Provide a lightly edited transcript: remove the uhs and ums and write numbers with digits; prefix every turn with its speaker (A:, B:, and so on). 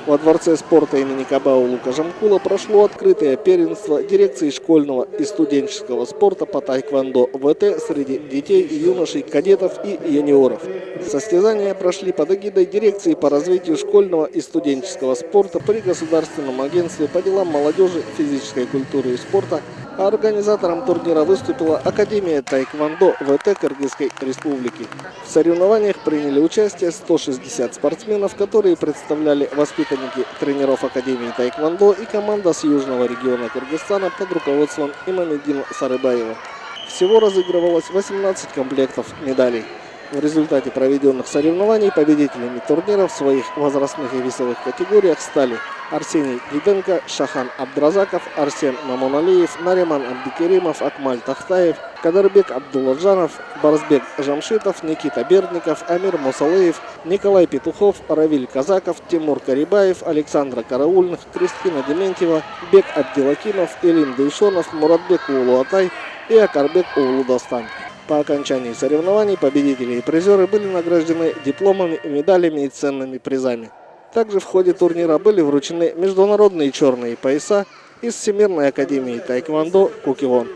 A: Во Дворце спорта имени Кабаула Кажамкула прошло открытое первенство дирекции школьного и студенческого спорта по тайквондо ВТ среди детей, юношей, кадетов и юниоров. Состязания прошли под эгидой дирекции по развитию школьного и студенческого спорта при Государственном агентстве по делам молодежи, физической культуры и спорта, а организатором турнира выступила Академия тайквондо ВТ Кыргызской Республики. В соревнованиях приняли участие 160 спортсменов, которые представляли воспитанники тренеров Академии тайквондо и команда с южного региона Кыргызстана под руководством Имамеддина Сарыбаева. Всего разыгрывалось 18 комплектов медалей. В результате проведенных соревнований победителями турнира в своих возрастных и весовых категориях стали Арсений Диденко, Шахан Абдразаков, Арсен Мамоналиев, Нариман Абдикеримов, Акмаль Тахтаев, Кадарбек Абдулладжанов, Барсбек Жамшитов, Никита Бердников, Амир Мусалеев, Николай Петухов, Равиль Казаков, Тимур Карибаев, Александра Караульных, Кристина Дементьева, Бек Абдилакимов, Илим Дейшонов, Муратбек Улуатай и Акарбек Улудастан. По окончании соревнований победители и призеры были награждены дипломами, медалями и ценными призами. Также в ходе турнира были вручены международные черные пояса из Всемирной академии тайквондо Кукевон.